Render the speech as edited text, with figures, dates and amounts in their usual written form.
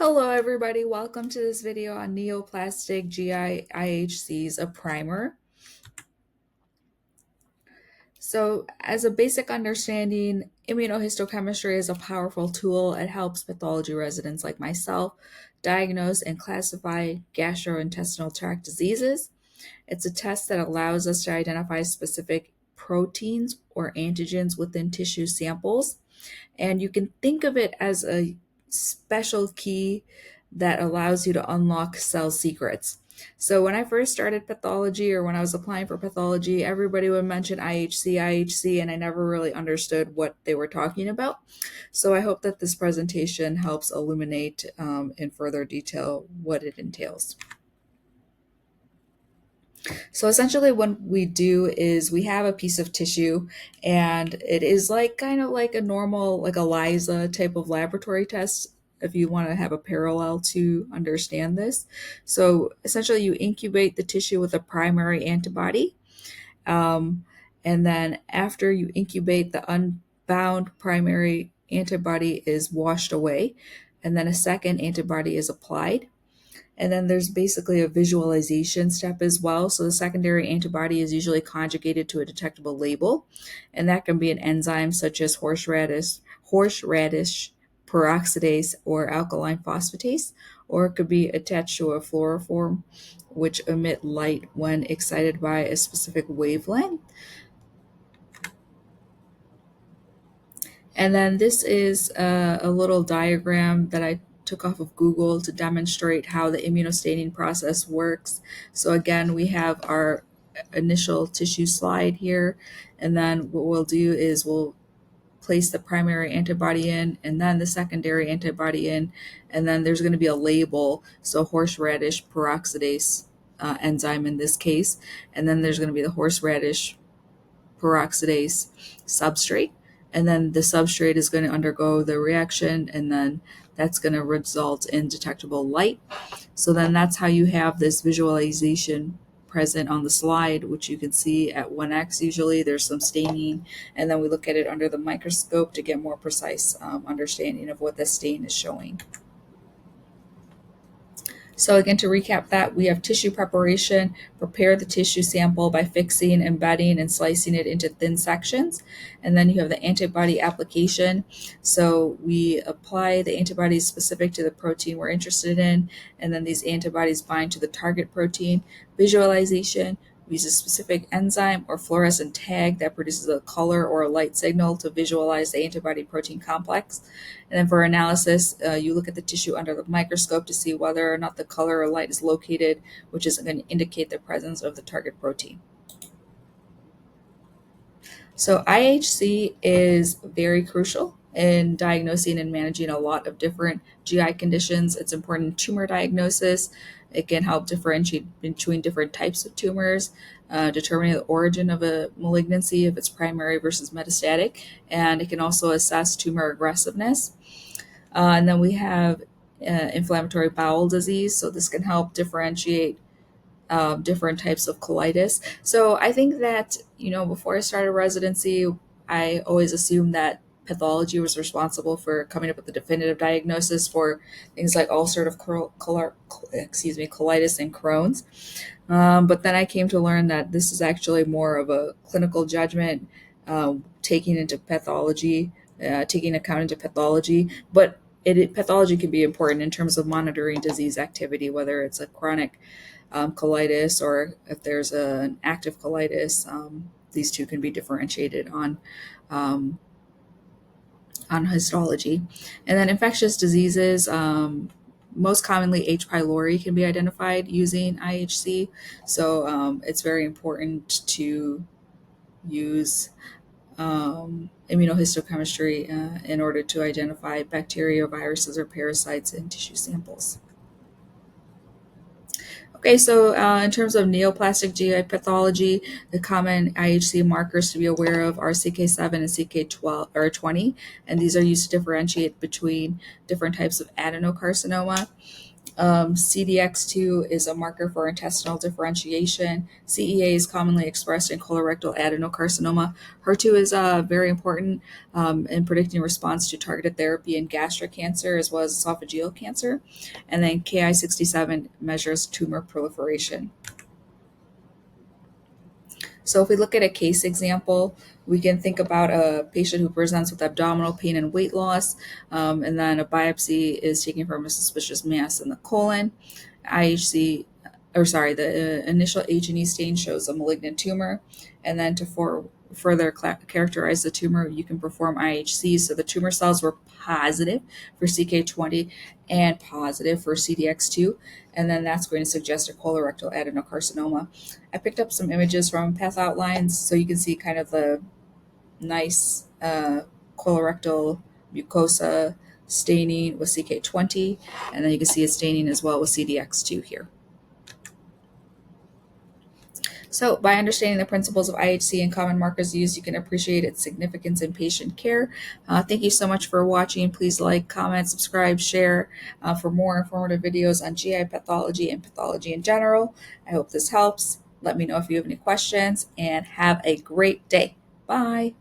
Hello everybody, welcome to this video on Neoplastic GI IHCs, a primer. So as a basic understanding, immunohistochemistry is a powerful tool. It helps pathology residents like myself diagnose and classify gastrointestinal tract diseases. It's a test that allows us to identify specific proteins or antigens within tissue samples. And you can think of it as a special key that allows you to unlock cell secrets. So when I first started pathology or when I was applying for pathology, everybody would mention IHC, and I never really understood what they were talking about. So I hope that this presentation helps illuminate in further detail what it entails. So essentially what we do is we have a piece of tissue and it is like kind of like a normal like ELISA type of laboratory test if you want to have a parallel to understand this. So essentially you incubate the tissue with a primary antibody. Um, and then after you incubate, the unbound primary antibody is washed away and then a second antibody is applied. And then there's basically a visualization step as well. So the secondary antibody is usually conjugated to a detectable label, and that can be an enzyme such as horseradish peroxidase or alkaline phosphatase, or it could be attached to a fluorophore, which emit light when excited by a specific wavelength. And then this is a little diagram that I took off of Google to demonstrate how the immunostaining process works. So again, we have our initial tissue slide here, and then what we'll do is we'll place the primary antibody in and then the secondary antibody in, and then there's going to be a label, so horseradish peroxidase enzyme in this case, and then there's going to be the horseradish peroxidase substrate, and then the substrate is going to undergo the reaction, and then that's going to result in detectable light. So then that's how you have this visualization present on the slide, which you can see at 1x. Usually there's some staining, and then we look at it under the microscope to get more precise understanding of what the stain is showing. So again, to recap that, we have tissue preparation, prepare the tissue sample by fixing, embedding, and slicing it into thin sections. And then you have the antibody application. So we apply the antibodies specific to the protein we're interested in, and then these antibodies bind to the target protein. Visualization, we use a specific enzyme or fluorescent tag that produces a color or a light signal to visualize the antibody protein complex. And then for analysis, you look at the tissue under the microscope to see whether or not the color or light is located, which is going to indicate the presence of the target protein. So IHC is very crucial in diagnosing and managing a lot of different GI conditions. It's important in tumor diagnosis. It can help differentiate between different types of tumors, determining the origin of a malignancy, if it's primary versus metastatic, and it can also assess tumor aggressiveness. And then we have inflammatory bowel disease, so this can help differentiate different types of colitis. So I think that, before I started residency, I always assumed that pathology was responsible for coming up with the definitive diagnosis for things like ulcerative colitis and Crohn's. But then I came to learn that this is actually more of a clinical judgment, taking account into pathology, but pathology can be important in terms of monitoring disease activity, whether it's a chronic colitis or if there's an active colitis. These two can be differentiated on histology. And then infectious diseases, most commonly H. pylori can be identified using IHC. So it's very important to use immunohistochemistry in order to identify bacteria, viruses, or parasites in tissue samples. Okay, so in terms of neoplastic GI pathology, the common IHC markers to be aware of are CK7 and CK12 or 20, and these are used to differentiate between different types of adenocarcinoma. CDX2 is a marker for intestinal differentiation. CEA is commonly expressed in colorectal adenocarcinoma. HER2 is very important in predicting response to targeted therapy in gastric cancer as well as esophageal cancer. And then Ki67 measures tumor proliferation. So if we look at a case example, we can think about a patient who presents with abdominal pain and weight loss, and then a biopsy is taken from a suspicious mass in the colon. IHC, or sorry, the initial H&E stain shows a malignant tumor, and then to further characterize the tumor, you can perform IHC. So the tumor cells were positive for CK20 and positive for CDX2, and then that's going to suggest a colorectal adenocarcinoma. I picked up some images from Path Outlines so you can see kind of the nice colorectal mucosa staining with CK20, and then you can see a staining as well with CDX2 here. So by understanding the principles of IHC and common markers used, you can appreciate its significance in patient care. Thank you so much for watching. Please like, comment, subscribe, share for more informative videos on GI pathology and pathology in general. I hope this helps. Let me know if you have any questions, and have a great day. Bye.